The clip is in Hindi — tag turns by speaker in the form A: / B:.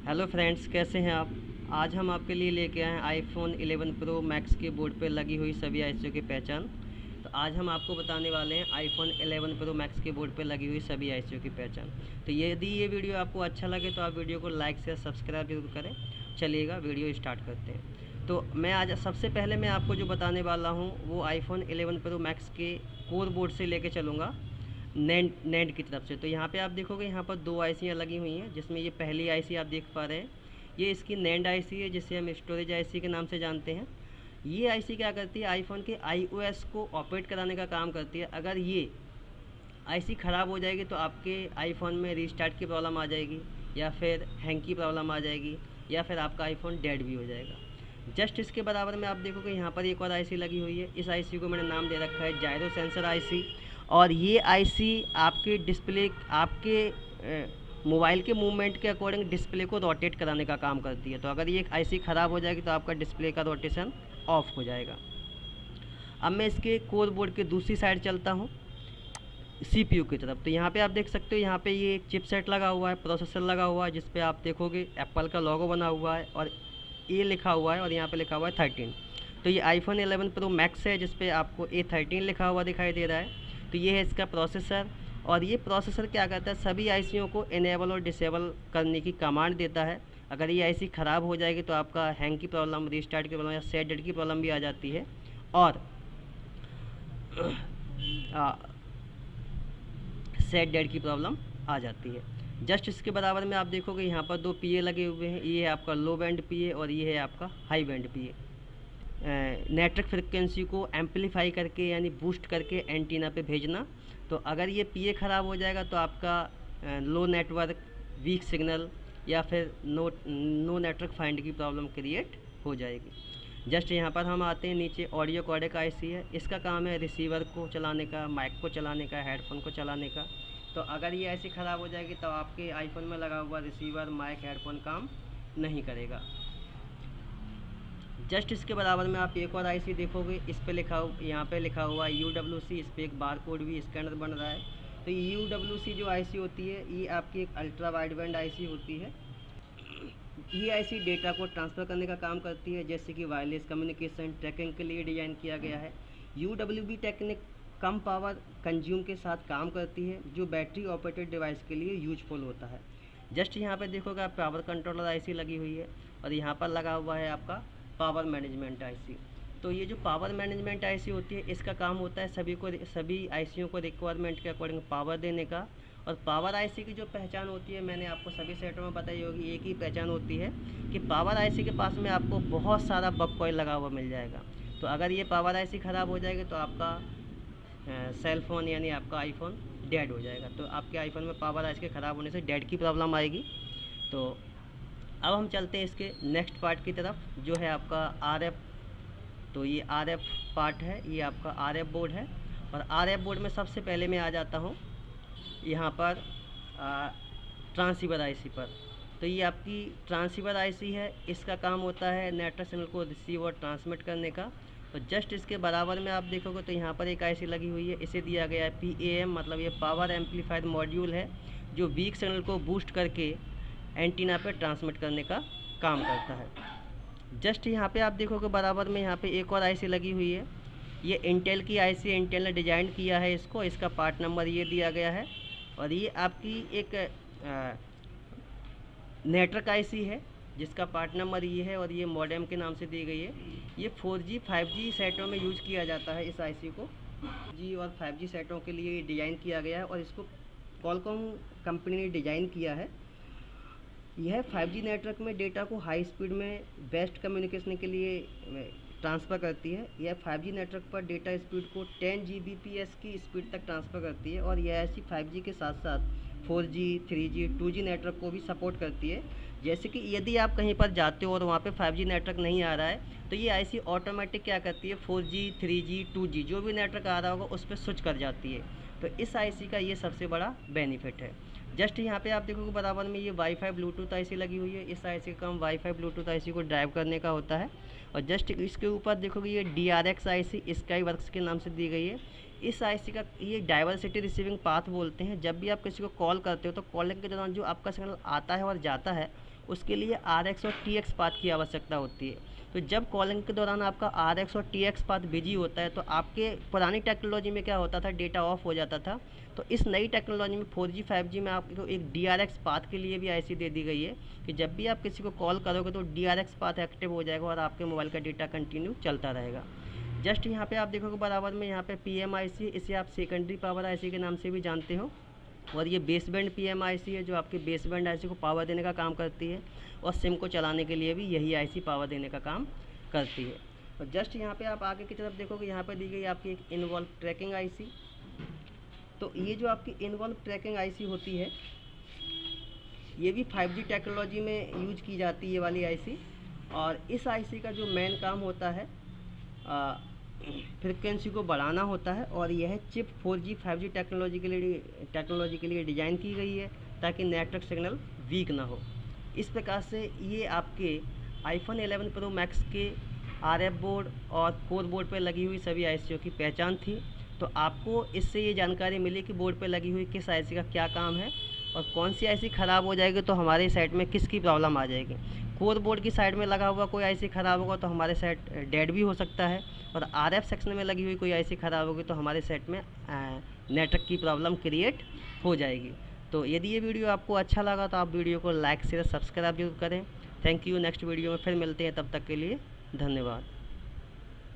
A: हेलो फ्रेंड्स, कैसे हैं आप। आज हम आपके लिए लेके आए हैं आईफोन 11 प्रो मैक्स के बोर्ड पर लगी हुई सभी आईसीओ की पहचान। तो आज हम आपको बताने वाले हैं आईफोन 11 प्रो मैक्स के बोर्ड पर लगी हुई सभी आईसीओ की पहचान। तो यदि ये वीडियो आपको अच्छा लगे तो आप वीडियो को लाइक शेयर सब्सक्राइब जरूर करें। चलिएगा वीडियो स्टार्ट करते हैं। तो मैं आज सबसे पहले मैं आपको जो बताने वाला हूँ वो आईफोन 11 प्रो मैक्स के कोर बोर्ड से लेके चलूँगा नैंड की तरफ से। तो यहाँ पे आप देखोगे, यहाँ पर दो आईसियाँ लगी हुई हैं, जिसमें ये पहली आईसी आप देख पा रहे हैं, ये इसकी नैंड आईसी है, जिसे हम स्टोरेज आईसी के नाम से जानते हैं। ये आईसी क्या करती है, आईफोन के आईओएस को ऑपरेट कराने का काम करती है। अगर ये आईसी ख़राब हो जाएगी तो आपके आईफोन में रीस्टार्ट की प्रॉब्लम आ जाएगी, या फिर हैंग की प्रॉब्लम आ जाएगी, या फिर आपका आईफोन डेड भी हो जाएगा। जस्ट इसके बराबर में आप देखोगे यहाँ पर एक और आईसी लगी हुई है। इस आईसी को मैंने नाम दे रखा है जायरो सेंसर आईसी। और ये आईसी आपके डिस्प्ले, आपके मोबाइल के मूवमेंट के अकॉर्डिंग डिस्प्ले को रोटेट कराने का काम करती है। तो अगर ये आईसी ख़राब हो जाएगी तो आपका डिस्प्ले का रोटेशन ऑफ हो जाएगा। अब मैं इसके कोर बोर्ड के दूसरी साइड चलता हूँ, सीपीयू की तरफ। तो यहाँ पे आप देख सकते हो, यहाँ पे ये एक चिपसेट लगा हुआ है, प्रोसेसर लगा हुआ है, जिस पे आप देखोगे एप्पल का लोगो बना हुआ है और ए लिखा हुआ है, और यहाँ पे लिखा हुआ है 13। तो ये आईफोन 11 प्रो मैक्स है, जिस पे आपको A13 लिखा हुआ दिखाई दे रहा है। तो ये है इसका प्रोसेसर। और ये प्रोसेसर क्या करता है, सभी आईसीओ को इनेबल और डिसेबल करने की कमांड देता है। अगर ये आईसी ख़राब हो जाएगी तो आपका हैंग की प्रॉब्लम, रीस्टार्ट की प्रॉब्लम या सेट डेट की प्रॉब्लम भी आ जाती है। और सेट डेट की प्रॉब्लम आ जाती है। जस्ट इसके बराबर में आप देखोगे यहाँ पर दो पीए लगे हुए हैं। ये है आपका लो बैंड पीए और ये है आपका हाई बैंड पीए। नेटवर्क फ्रिक्वेंसी को एम्पलीफाई करके यानी बूस्ट करके एंटीना पे भेजना। तो अगर ये पीए ख़राब हो जाएगा तो आपका लो नेटवर्क, वीक सिग्नल, या फिर नो नेटवर्क फाइंड की प्रॉब्लम क्रिएट हो जाएगी। जस्ट यहाँ पर हम आते हैं नीचे, ऑडियो कोडेक आईसी है। इसका काम है रिसीवर को चलाने का, माइक को चलाने का, हेडफोन को चलाने का। तो अगर ये ऐसी ख़राब हो जाएगी तो आपके आईफोन में लगा हुआ रिसीवर, माइक, हेडफोन काम नहीं करेगा। जस्ट इसके बराबर में आप एक और आईसी देखोगे, इस पे लिखा यहाँ पे लिखा हुआ है UWC। इस पर एक बार कोड भी स्कैनर बन रहा है। तो UWC जो आईसी होती है, ये आपकी एक अल्ट्रा वाइड बैंड आईसी होती है। ये आईसी डेटा को ट्रांसफ़र करने का काम करती है, जैसे कि वायरलेस कम्युनिकेशन, ट्रैकिंग के लिए डिज़ाइन किया गया है। UWB टेक्निक कम पावर कंज्यूम के साथ काम करती है, जो बैटरी ऑपरेटेड डिवाइस के लिए यूजफुल होता है। जस्ट यहाँ पे देखोगे आप, पावर कंट्रोलर आईसी लगी हुई है, और यहाँ पर लगा हुआ है आपका पावर मैनेजमेंट आईसी। तो ये जो पावर मैनेजमेंट आईसी होती है, इसका काम होता है सभी आईसीओ को रिक्वायरमेंट के अकॉर्डिंग पावर देने का। और पावर आईसी की जो पहचान होती है, मैंने आपको सभी सेटों में बताई होगी, एक ही पहचान होती है कि पावर आईसी के पास में आपको बहुत सारा बग कॉइल लगा हुआ मिल जाएगा। तो अगर ये पावर आईसी ख़राब हो जाएगी तो आपका सेल फ़ोन यानी आपका आईफोन डेड हो जाएगा। तो आपके आईफोन में पावर आईसी के ख़राब होने से डेड की प्रॉब्लम आएगी। तो अब हम चलते हैं इसके नेक्स्ट पार्ट की तरफ, जो है आपका RF। तो ये RF पार्ट है, ये आपका RF बोर्ड है। और RF बोर्ड में सबसे पहले मैं आ जाता हूँ यहाँ पर ट्रांसीवर आईसी पर। तो ये आपकी ट्रांसीवर आईसी है। इसका काम होता है नेटवर्क सिग्नल को रिसीव और ट्रांसमिट करने का। तो जस्ट इसके बराबर में आप देखोगे तो यहाँ पर एक आईसी लगी हुई है, इसे दिया गया है PAM, मतलब ये पावर एम्पलीफायर मॉड्यूल है, जो वीक सिग्नल को बूस्ट करके एंटीना पे ट्रांसमिट करने का काम करता है। जस्ट यहाँ पे आप देखोगे बराबर में यहाँ पे एक और आईसी लगी हुई है। ये इंटेल की आईसी है, इंटेल ने डिज़ाइन किया है इसको, इसका पार्ट नंबर ये दिया गया है। और ये आपकी एक नेटवर्क आईसी है, जिसका पार्ट नंबर ये है, और ये मॉडेम के नाम से दी गई है। ये 4G 5G सेटों में यूज किया जाता है इस आईसी को। जी और 5G सेटों के लिए डिज़ाइन किया गया है, और इसको क्वालकॉम कंपनी ने डिज़ाइन किया है। यह 5G नेटवर्क में डेटा को हाई स्पीड में बेस्ट कम्युनिकेशन के लिए ट्रांसफ़र करती है। यह 5G नेटवर्क पर डेटा स्पीड को 10 Gbps की स्पीड तक ट्रांसफ़र करती है, और यह ऐसी 5G के साथ साथ 4G, 3G, 2G नेटवर्क को भी सपोर्ट करती है। जैसे कि यदि आप कहीं पर जाते हो और वहाँ पे 5G नेटवर्क नहीं आ रहा है, तो ये आईसी ऑटोमेटिक क्या करती है, 4G, 3G, 2G जो भी नेटवर्क आ रहा होगा उस पर स्विच कर जाती है। तो इस आईसी का ये सबसे बड़ा बेनिफिट है। जस्ट यहाँ पे आप देखोगे बराबर में ये वाईफाई ब्लूटूथ आईसी लगी हुई है। इस आईसी का काम वाईफाई ब्लूटूथ आईसी को ड्राइव करने का होता है। और जस्ट इसके ऊपर देखोगे ये DRX आईसी स्काई वर्क्स के नाम से दी गई है। इस आईसी का ये डाइवर्सिटी रिसीविंग पाथ बोलते हैं। जब भी आप किसी को कॉल करते हो तो कॉलिंग के दौरान जो आपका सिग्नल आता है और जाता है, उसके लिए RX और TX पाथ की आवश्यकता होती है। तो जब कॉलिंग के दौरान आपका RX और TX पाथ बिजी होता है तो आपके पुरानी टेक्नोलॉजी में क्या होता था, डेटा ऑफ हो जाता था। तो इस नई टेक्नोलॉजी में 4G 5G में आपको एक DRX पाथ के लिए भी IC दे दी गई है कि जब भी आप किसी को कॉल करोगे तो DRX पाथ एक्टिव हो जाएगा और आपके मोबाइल का डेटा कंटिन्यू चलता रहेगा। जस्ट यहाँ पे आप देखोगे बराबर में यहाँ पे PMIC, इसे आप सेकेंडरी पावर IC के नाम से भी जानते हो। और ये बेस बैंड PMIC है जो आपके बेस बैंड IC को पावर देने का काम करती है और सिम को चलाने के लिए भी यही IC पावर देने का काम करती है। और जस्ट यहाँ पे आप आगे की तरफ देखोगे, यहाँ पे दी गई आपकी एक इन्वॉल्व ट्रैकिंग IC। तो ये जो आपकी इन्वॉल्व ट्रैकिंग IC होती है ये भी 5G टेक्नोलॉजी में यूज की जाती है ये वाली IC। और इस IC का जो मेन काम होता है फ्रिक्वेंसी को बढ़ाना होता है और यह चिप 4G 5G टेक्नोलॉजी के लिए डिज़ाइन की गई है ताकि नेटवर्क सिग्नल वीक ना हो। इस प्रकार से ये आपके iPhone 11 Pro Max के RF बोर्ड और कोर बोर्ड पर लगी हुई सभी ICओं की पहचान थी। तो आपको इससे ये जानकारी मिली कि बोर्ड पर लगी हुई किस IC का क्या काम है और कौन सी IC ख़राब हो जाएगी तो हमारे साइट में किसकी प्रॉब्लम आ जाएगी। कोर बोर्ड की साइड में लगा हुआ कोई IC ख़राब होगा तो हमारे साइट डेड भी हो सकता है और RF सेक्शन में लगी हुई कोई IC ख़राब होगी तो हमारे सेट में नेटवर्क की प्रॉब्लम क्रिएट हो जाएगी। तो यदि ये वीडियो आपको अच्छा लगा तो आप वीडियो को लाइक शेयर सब्सक्राइब जरूर करें। Thank you. नेक्स्ट वीडियो में फिर मिलते हैं, तब तक के लिए धन्यवाद।